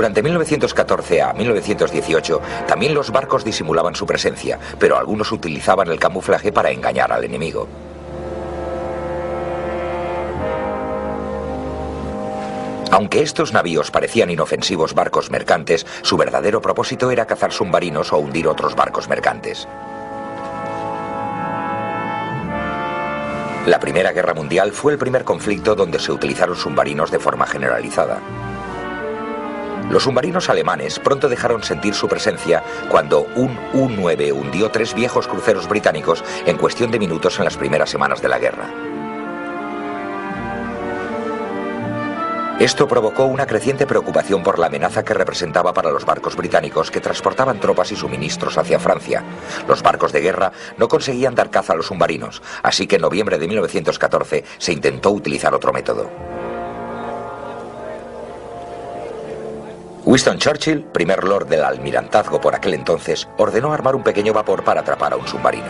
Durante 1914 a 1918 también los barcos disimulaban su presencia, pero algunos utilizaban el camuflaje para engañar al enemigo. Aunque estos navíos parecían inofensivos barcos mercantes, su verdadero propósito era cazar submarinos o hundir otros barcos mercantes. La Primera Guerra Mundial fue el primer conflicto donde se utilizaron submarinos de forma generalizada. Los submarinos alemanes pronto dejaron sentir su presencia cuando un U-9 hundió 3 viejos cruceros británicos en cuestión de minutos en las primeras semanas de la guerra. Esto provocó una creciente preocupación por la amenaza que representaba para los barcos británicos que transportaban tropas y suministros hacia Francia. Los barcos de guerra no conseguían dar caza a los submarinos, así que en noviembre de 1914 se intentó utilizar otro método. Winston Churchill, primer lord del almirantazgo por aquel entonces, ordenó armar un pequeño vapor para atrapar a un submarino.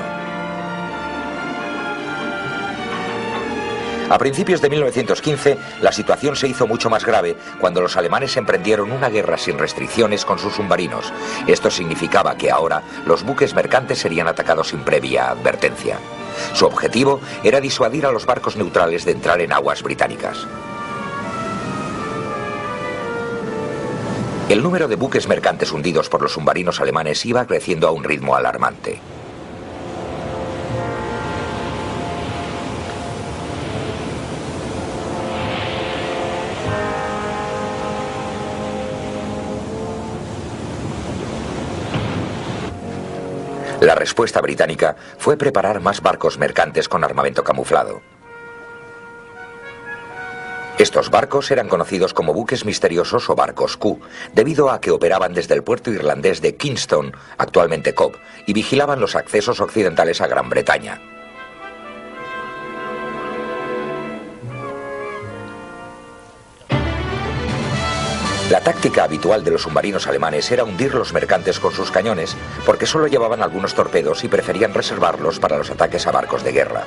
A principios de 1915, la situación se hizo mucho más grave cuando los alemanes emprendieron una guerra sin restricciones con sus submarinos. Esto significaba que ahora los buques mercantes serían atacados sin previa advertencia. Su objetivo era disuadir a los barcos neutrales de entrar en aguas británicas. El número de buques mercantes hundidos por los submarinos alemanes iba creciendo a un ritmo alarmante. La respuesta británica fue preparar más barcos mercantes con armamento camuflado. Estos barcos eran conocidos como buques misteriosos o barcos Q, debido a que operaban desde el puerto irlandés de Kingston, actualmente Cobh, y vigilaban los accesos occidentales a Gran Bretaña. La táctica habitual de los submarinos alemanes era hundir los mercantes con sus cañones, porque solo llevaban algunos torpedos y preferían reservarlos para los ataques a barcos de guerra.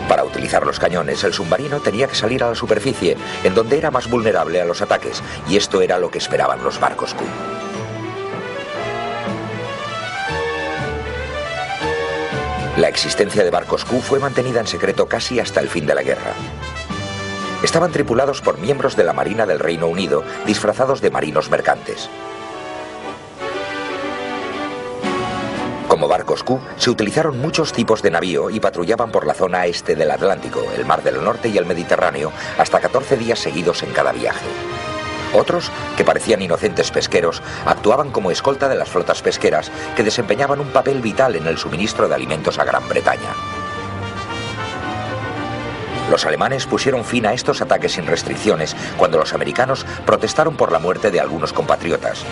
Para utilizar los cañones, el submarino tenía que salir a la superficie, en donde era más vulnerable a los ataques, y esto era lo que esperaban los barcos Q. La existencia de barcos Q fue mantenida en secreto casi hasta el fin de la guerra. Estaban tripulados por miembros de la Marina del Reino Unido, disfrazados de marinos mercantes. Como barcos Q, se utilizaron muchos tipos de navío y patrullaban por la zona este del Atlántico, el Mar del Norte y el Mediterráneo, hasta 14 días seguidos en cada viaje. Otros, que parecían inocentes pesqueros, actuaban como escolta de las flotas pesqueras, que desempeñaban un papel vital en el suministro de alimentos a Gran Bretaña. Los alemanes pusieron fin a estos ataques sin restricciones cuando los americanos protestaron por la muerte de algunos compatriotas.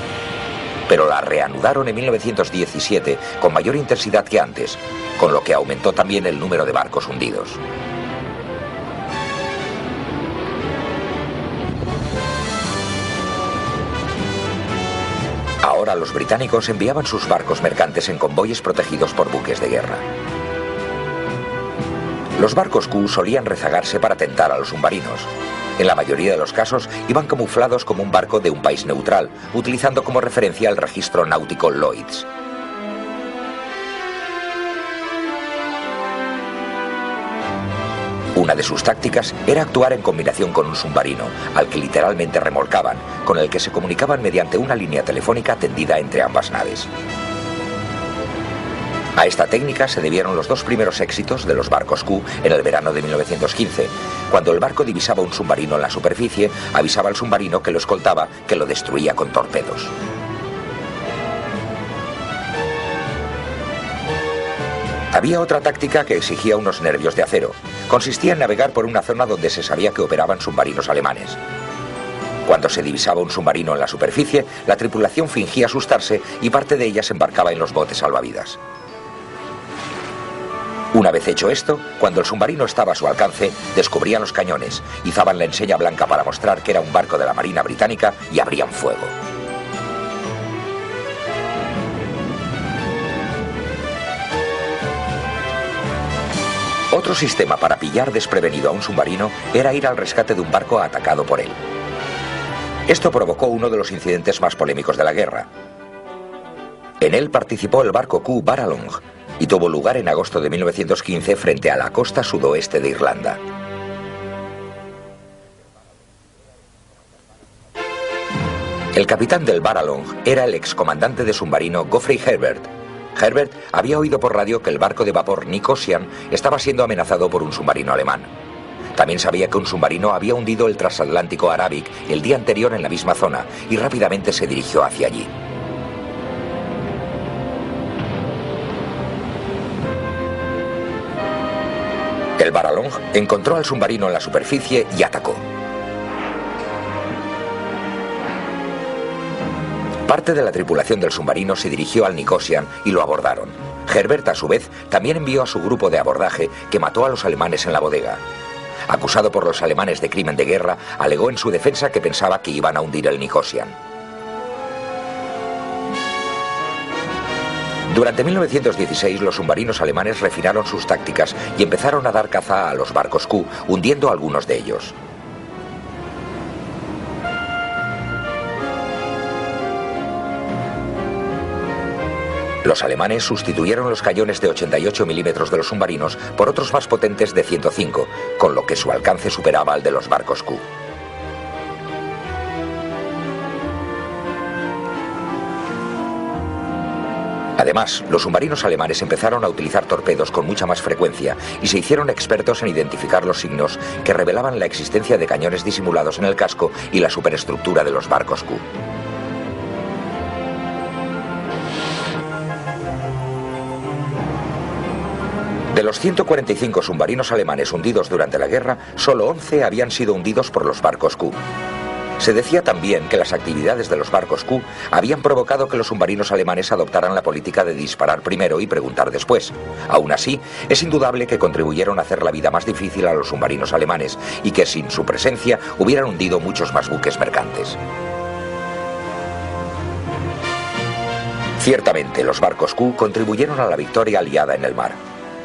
Pero la reanudaron en 1917 con mayor intensidad que antes, con lo que aumentó también el número de barcos hundidos. Ahora los británicos enviaban sus barcos mercantes en convoyes protegidos por buques de guerra. Los barcos Q solían rezagarse para tentar a los submarinos. En la mayoría de los casos iban camuflados como un barco de un país neutral, utilizando como referencia el registro náutico Lloyd's. Una de sus tácticas era actuar en combinación con un submarino, al que literalmente remolcaban, con el que se comunicaban mediante una línea telefónica tendida entre ambas naves. A esta técnica se debieron los 2 primeros éxitos de los barcos Q en el verano de 1915. Cuando el barco divisaba un submarino en la superficie, avisaba al submarino que lo escoltaba, que lo destruía con torpedos. Había otra táctica que exigía unos nervios de acero. Consistía en navegar por una zona donde se sabía que operaban submarinos alemanes. Cuando se divisaba un submarino en la superficie, la tripulación fingía asustarse y parte de ella se embarcaba en los botes salvavidas. Una vez hecho esto, cuando el submarino estaba a su alcance, descubrían los cañones, izaban la enseña blanca para mostrar que era un barco de la Marina Británica y abrían fuego. Otro sistema para pillar desprevenido a un submarino era ir al rescate de un barco atacado por él. Esto provocó uno de los incidentes más polémicos de la guerra. En él participó el barco Q Baralong y tuvo lugar en agosto de 1915 frente a la costa sudoeste de Irlanda. El capitán del Baralong era el excomandante de submarino Geoffrey Herbert. Herbert había oído por radio que el barco de vapor Nicosia estaba siendo amenazado por un submarino alemán. También sabía que un submarino había hundido el transatlántico Arabic el día anterior en la misma zona y rápidamente se dirigió hacia allí. El Baralong encontró al submarino en la superficie y atacó. Parte de la tripulación del submarino se dirigió al Nicosia y lo abordaron. Herbert, a su vez, también envió a su grupo de abordaje que mató a los alemanes en la bodega. Acusado por los alemanes de crimen de guerra, alegó en su defensa que pensaba que iban a hundir el Nicosia. Durante 1916 los submarinos alemanes refinaron sus tácticas y empezaron a dar caza a los barcos Q, hundiendo a algunos de ellos. Los alemanes sustituyeron los cañones de 88 milímetros de los submarinos por otros más potentes de 105, con lo que su alcance superaba al de los barcos Q. Además, los submarinos alemanes empezaron a utilizar torpedos con mucha más frecuencia y se hicieron expertos en identificar los signos que revelaban la existencia de cañones disimulados en el casco y la superestructura de los barcos Q. De los 145 submarinos alemanes hundidos durante la guerra, solo 11 habían sido hundidos por los barcos Q. Se decía también que las actividades de los barcos Q habían provocado que los submarinos alemanes adoptaran la política de disparar primero y preguntar después. Aún así, es indudable que contribuyeron a hacer la vida más difícil a los submarinos alemanes y que sin su presencia hubieran hundido muchos más buques mercantes. Ciertamente, los barcos Q contribuyeron a la victoria aliada en el mar.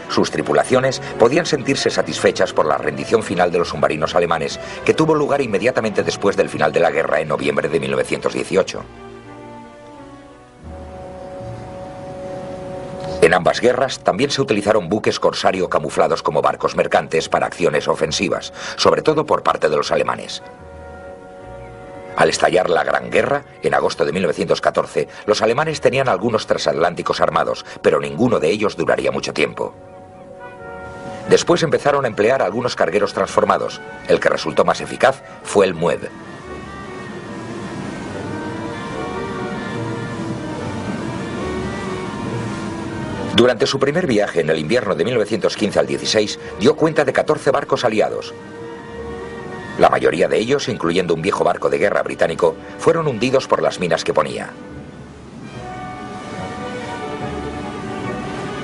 Sus tripulaciones podían sentirse satisfechas por la rendición final de los submarinos alemanes, que tuvo lugar inmediatamente después del final de la guerra en noviembre de 1918. En ambas guerras también se utilizaron buques corsario camuflados como barcos mercantes para acciones ofensivas, sobre todo por parte de los alemanes. Al estallar la Gran Guerra, en agosto de 1914, los alemanes tenían algunos transatlánticos armados, pero ninguno de ellos duraría mucho tiempo. Después empezaron a emplear algunos cargueros transformados. El que resultó más eficaz fue el MUEV. Durante su primer viaje en el invierno de 1915 al 16, dio cuenta de 14 barcos aliados. La mayoría de ellos, incluyendo un viejo barco de guerra británico, fueron hundidos por las minas que ponía.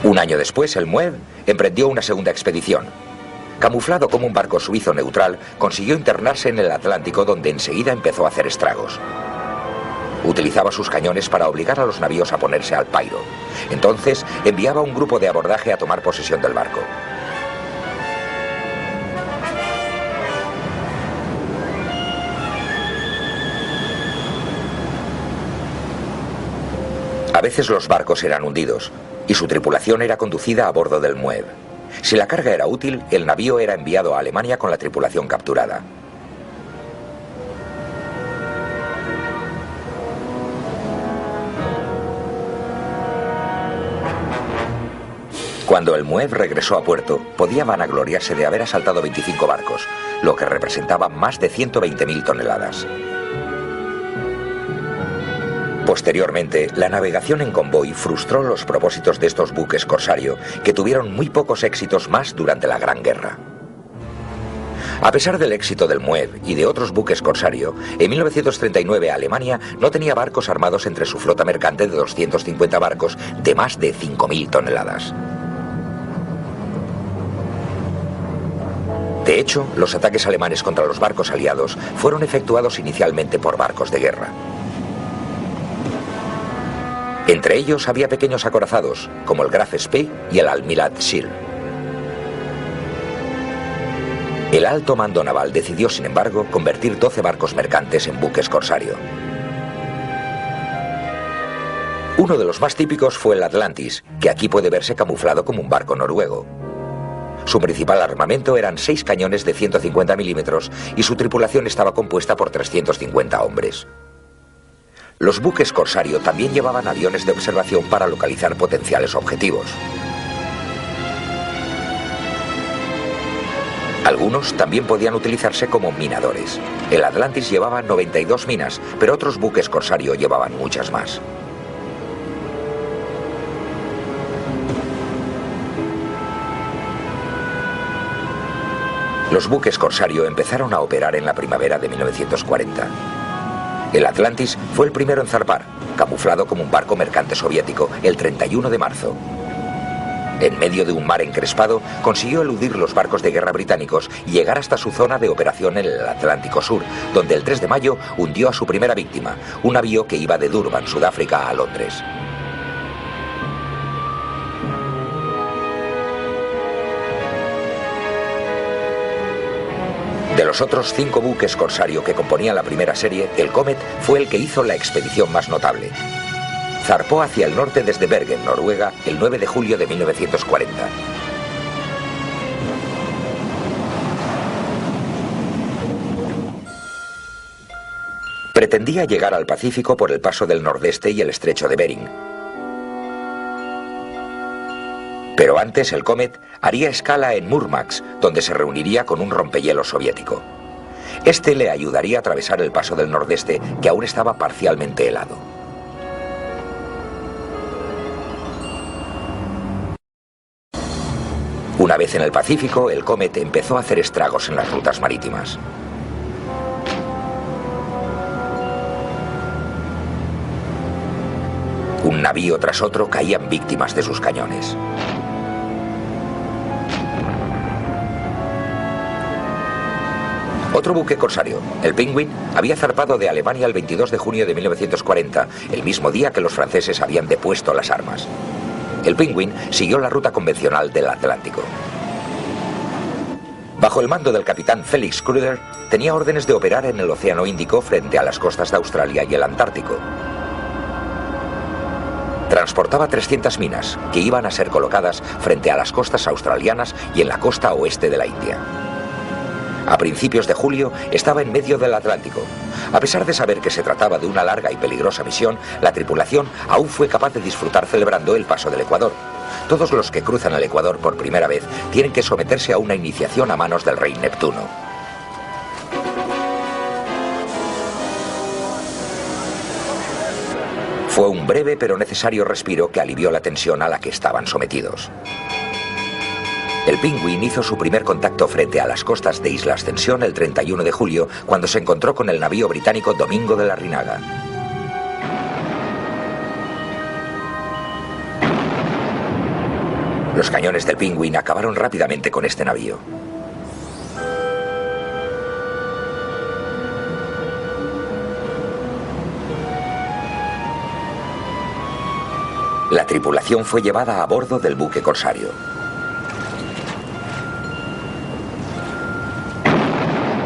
Un año después, el MUEV emprendió una segunda expedición. Camuflado como un barco suizo neutral, consiguió internarse en el Atlántico, donde enseguida empezó a hacer estragos. Utilizaba sus cañones para obligar a los navíos a ponerse al pairo. Entonces, enviaba un grupo de abordaje a tomar posesión del barco. A veces los barcos eran hundidos y su tripulación era conducida a bordo del MUEV. Si la carga era útil, el navío era enviado a Alemania con la tripulación capturada. Cuando el MUEV regresó a puerto, podía vanagloriarse de haber asaltado 25 barcos, lo que representaba más de 120.000 toneladas. Posteriormente, la navegación en convoy frustró los propósitos de estos buques corsario, que tuvieron muy pocos éxitos más durante la Gran Guerra. A pesar del éxito del MUEV y de otros buques corsario, en 1939 Alemania no tenía barcos armados entre su flota mercante de 250 barcos de más de 5.000 toneladas. De hecho, los ataques alemanes contra los barcos aliados fueron efectuados inicialmente por barcos de guerra. Entre ellos había pequeños acorazados, como el Graf Spee y el Almirante Scheele. El alto mando naval decidió, sin embargo, convertir 12 barcos mercantes en buques corsario. Uno de los más típicos fue el Atlantis, que aquí puede verse camuflado como un barco noruego. Su principal armamento eran 6 cañones de 150 milímetros y su tripulación estaba compuesta por 350 hombres. Los buques corsario también llevaban aviones de observación para localizar potenciales objetivos. Algunos también podían utilizarse como minadores. El Atlantis llevaba 92 minas, pero otros buques corsario llevaban muchas más. Los buques corsario empezaron a operar en la primavera de 1940. El Atlantis fue el primero en zarpar, camuflado como un barco mercante soviético, el 31 de marzo. En medio de un mar encrespado, consiguió eludir los barcos de guerra británicos y llegar hasta su zona de operación en el Atlántico Sur, donde el 3 de mayo hundió a su primera víctima, un navío que iba de Durban, Sudáfrica, a Londres. De los otros 5 buques corsario que componían la primera serie, el Comet fue el que hizo la expedición más notable. Zarpó hacia el norte desde Bergen, Noruega, el 9 de julio de 1940. Pretendía llegar al Pacífico por el paso del Nordeste y el estrecho de Bering. Pero antes el Comet haría escala en Murmansk, donde se reuniría con un rompehielos soviético. Este le ayudaría a atravesar el paso del Nordeste, que aún estaba parcialmente helado. Una vez en el Pacífico, el Comet empezó a hacer estragos en las rutas marítimas. Un navío tras otro caían víctimas de sus cañones. Otro buque corsario, el Penguin, había zarpado de Alemania el 22 de junio de 1940, el mismo día que los franceses habían depuesto las armas. El Penguin siguió la ruta convencional del Atlántico. Bajo el mando del capitán Felix Kruder, tenía órdenes de operar en el Océano Índico frente a las costas de Australia y el Antártico. Transportaba 300 minas, que iban a ser colocadas frente a las costas australianas y en la costa oeste de la India. A principios de julio estaba en medio del Atlántico. A pesar de saber que se trataba de una larga y peligrosa misión, la tripulación aún fue capaz de disfrutar celebrando el paso del Ecuador. Todos los que cruzan el Ecuador por primera vez tienen que someterse a una iniciación a manos del rey Neptuno. Fue un breve pero necesario respiro que alivió la tensión a la que estaban sometidos. El Penguin hizo su primer contacto frente a las costas de Isla Ascensión el 31 de julio, cuando se encontró con el navío británico Domingo de Larrinaga. Los cañones del Penguin acabaron rápidamente con este navío. La tripulación fue llevada a bordo del buque corsario.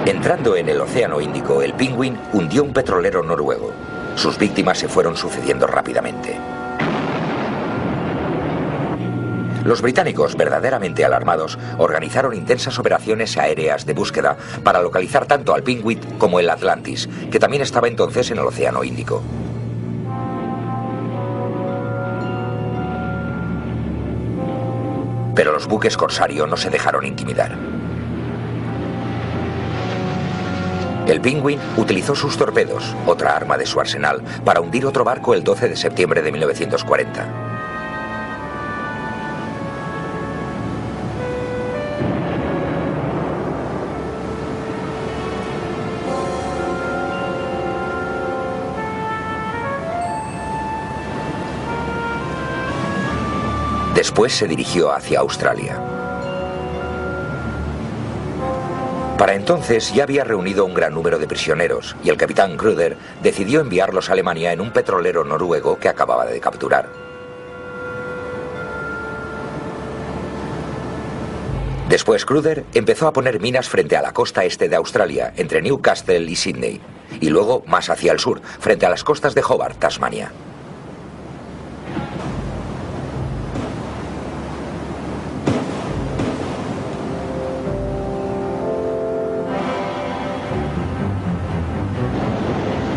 Entrando en el Océano Índico, el Penguin hundió un petrolero noruego. Sus víctimas se fueron sucediendo rápidamente. Los británicos, verdaderamente alarmados, organizaron intensas operaciones aéreas de búsqueda para localizar tanto al Penguin como el Atlantis, que también estaba entonces en el Océano Índico. Pero los buques corsario no se dejaron intimidar. El Penguin utilizó sus torpedos, otra arma de su arsenal, para hundir otro barco el 12 de septiembre de 1940. Después se dirigió hacia Australia. Para entonces ya había reunido un gran número de prisioneros y el capitán Kruder decidió enviarlos a Alemania en un petrolero noruego que acababa de capturar. Después Cruther empezó a poner minas frente a la costa este de Australia, entre Newcastle y Sydney, y luego más hacia el sur, frente a las costas de Hobart, Tasmania.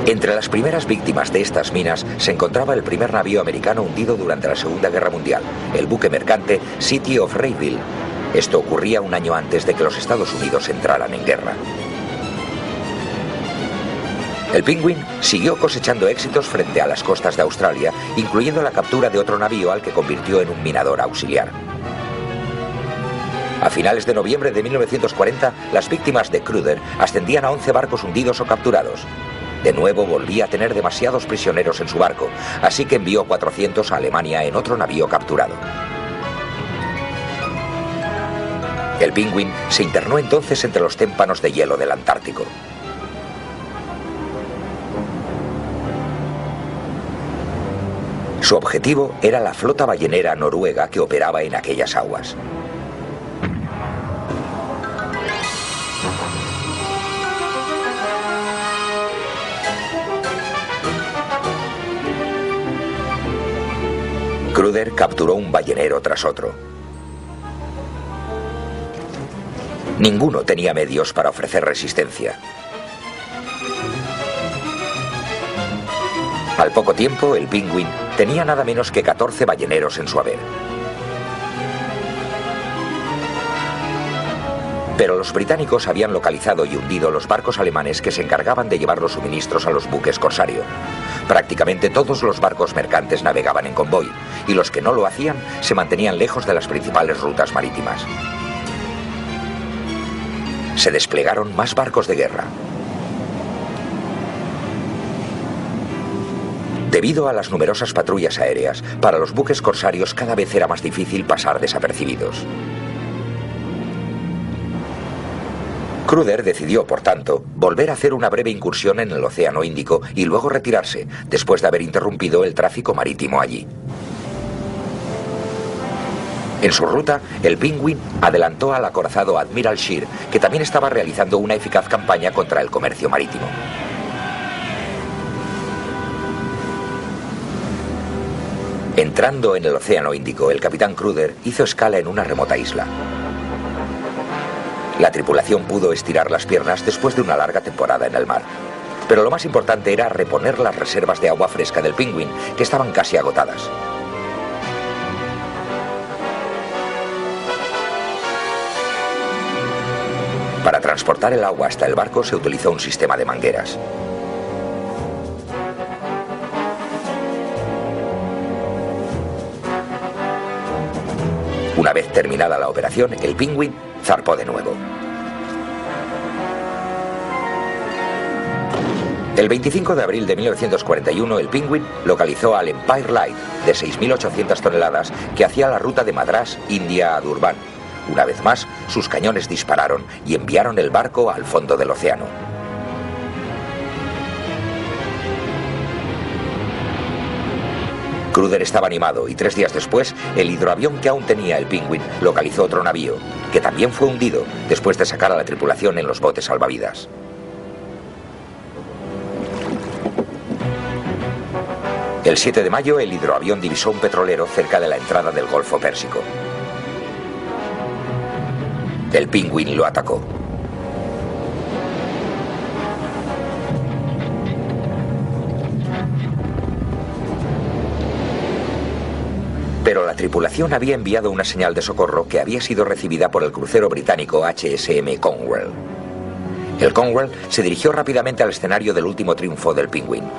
Entre las primeras víctimas de estas minas se encontraba el primer navío americano hundido durante la Segunda Guerra Mundial, el buque mercante City of Rayville. Esto ocurría un año antes de que los Estados Unidos entraran en guerra. El Penguin siguió cosechando éxitos frente a las costas de Australia, incluyendo la captura de otro navío al que convirtió en un minador auxiliar. A finales de noviembre de 1940, las víctimas de Cruther ascendían a 11 barcos hundidos o capturados. De nuevo volvía a tener demasiados prisioneros en su barco, así que envió 400 a Alemania en otro navío capturado. El Penguin se internó entonces entre los témpanos de hielo del Antártico. Su objetivo era la flota ballenera noruega que operaba en aquellas aguas. Cruther capturó un ballenero tras otro. Ninguno tenía medios para ofrecer resistencia. Al poco tiempo, el Penguin tenía nada menos que 14 balleneros en su haber. Pero los británicos habían localizado y hundido los barcos alemanes que se encargaban de llevar los suministros a los buques corsario. Prácticamente todos los barcos mercantes navegaban en convoy, y los que no lo hacían se mantenían lejos de las principales rutas marítimas. Se desplegaron más barcos de guerra. Debido a las numerosas patrullas aéreas, para los buques corsarios cada vez era más difícil pasar desapercibidos. Cruther decidió, por tanto, volver a hacer una breve incursión en el Océano Índico y luego retirarse, después de haber interrumpido el tráfico marítimo allí. En su ruta, el Penguin adelantó al acorazado Admiral Scheer, que también estaba realizando una eficaz campaña contra el comercio marítimo. Entrando en el Océano Índico, el capitán Cruther hizo escala en una remota isla. La tripulación pudo estirar las piernas después de una larga temporada en el mar. Pero lo más importante era reponer las reservas de agua fresca del Penguin, que estaban casi agotadas. Para transportar el agua hasta el barco se utilizó un sistema de mangueras. Una vez terminada la operación, el Penguin zarpó de nuevo. El 25 de abril de 1941, el Penguin localizó al Empire Light de 6.800 toneladas que hacía la ruta de Madrás, India a Durban. Una vez más, sus cañones dispararon y enviaron el barco al fondo del océano. Cruther estaba animado y 3 días después, el hidroavión que aún tenía el Penguin localizó otro navío, que también fue hundido después de sacar a la tripulación en los botes salvavidas. El 7 de mayo, el hidroavión divisó un petrolero cerca de la entrada del Golfo Pérsico. El Penguin lo atacó. Pero la tripulación había enviado una señal de socorro que había sido recibida por el crucero británico HSM Conwell. El Conwell se dirigió rápidamente al escenario del último triunfo del Penguin.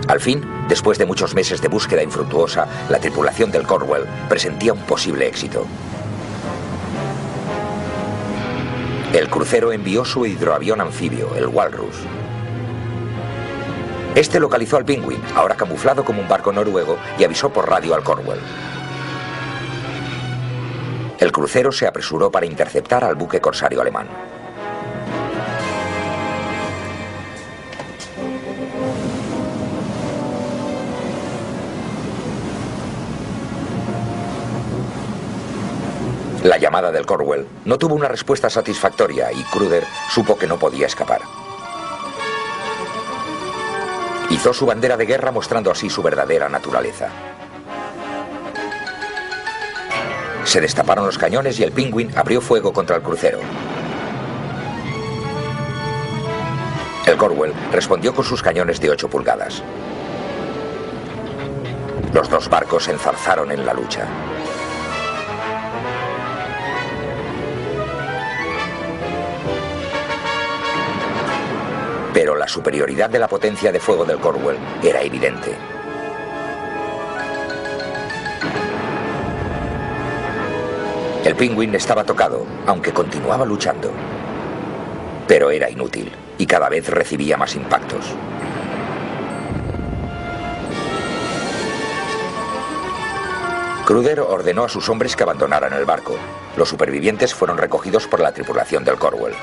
Al fin, después de muchos meses de búsqueda infructuosa, la tripulación del Conwell presentía un posible éxito. El crucero envió su hidroavión anfibio, el Walrus. Este localizó al Penguin, ahora camuflado como un barco noruego, y avisó por radio al Conwell. El crucero se apresuró para interceptar al buque corsario alemán. La llamada del Cornwall no tuvo una respuesta satisfactoria y Cruden supo que no podía escapar. Izó su bandera de guerra mostrando así su verdadera naturaleza. Se destaparon los cañones y el Penguin abrió fuego contra el crucero. El Cornwall respondió con sus cañones de 8 pulgadas. Los dos barcos se enzarzaron en la lucha. Pero la superioridad de la potencia de fuego del Cornwall era evidente. El Penguin estaba tocado, aunque continuaba luchando. Pero era inútil y cada vez recibía más impactos. Cruden ordenó a sus hombres que abandonaran el barco. Los supervivientes fueron recogidos por la tripulación del Cornwall.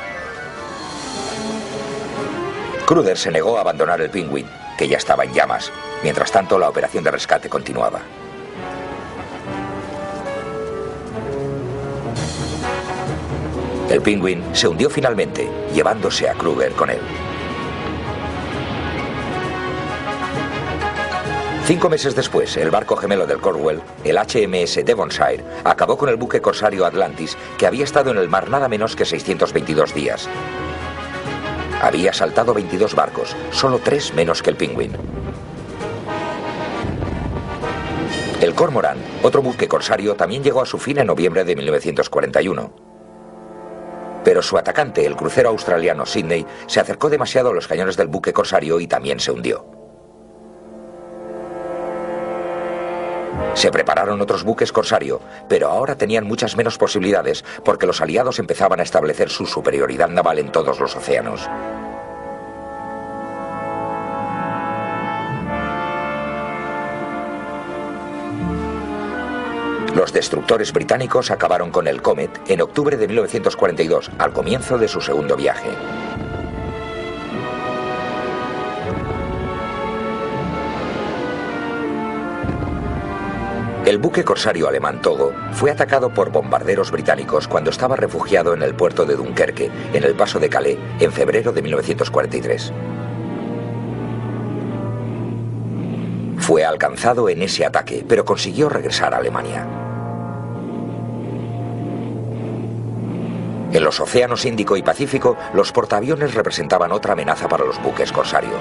Cruden se negó a abandonar el Penguin, que ya estaba en llamas. Mientras tanto, la operación de rescate continuaba. El Penguin se hundió finalmente, llevándose a Cruden con él. 5 meses después, el barco gemelo del Cornwall, el HMS Devonshire, acabó con el buque corsario Atlantis, que había estado en el mar nada menos que 622 días. Había asaltado 22 barcos, solo 3 menos que el Penguin. El Cormorant, otro buque corsario, también llegó a su fin en noviembre de 1941. Pero su atacante, el crucero australiano Sydney, se acercó demasiado a los cañones del buque corsario y también se hundió. Se prepararon otros buques corsario, pero ahora tenían muchas menos posibilidades porque los aliados empezaban a establecer su superioridad naval en todos los océanos. Los destructores británicos acabaron con el Comet en octubre de 1942, al comienzo de su segundo viaje. El buque corsario alemán Togo fue atacado por bombarderos británicos cuando estaba refugiado en el puerto de Dunkerque, en el paso de Calais, en febrero de 1943. Fue alcanzado en ese ataque, pero consiguió regresar a Alemania. En los océanos Índico y Pacífico, los portaaviones representaban otra amenaza para los buques corsario.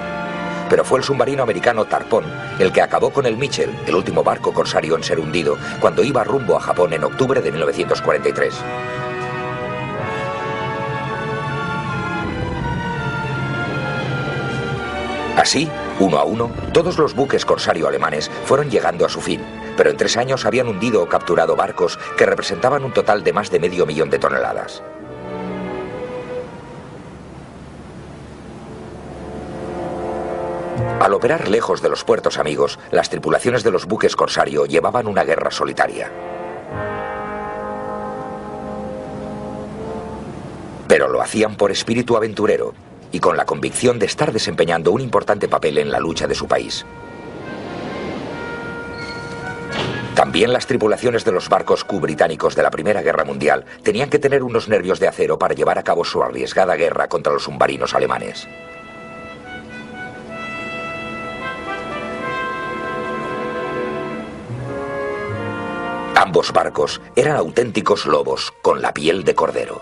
Pero fue el submarino americano Tarpon el que acabó con el Mitchell, el último barco corsario en ser hundido, cuando iba rumbo a Japón en octubre de 1943. Así, uno a uno, todos los buques corsario alemanes fueron llegando a su fin, pero en 3 años habían hundido o capturado barcos que representaban un total de más de 500.000 de toneladas. Al operar lejos de los puertos amigos, las tripulaciones de los buques corsario llevaban una guerra solitaria. Pero lo hacían por espíritu aventurero y con la convicción de estar desempeñando un importante papel en la lucha de su país. También las tripulaciones de los barcos Q británicos de la Primera Guerra Mundial tenían que tener unos nervios de acero para llevar a cabo su arriesgada guerra contra los submarinos alemanes. Ambos barcos eran auténticos lobos con la piel de cordero.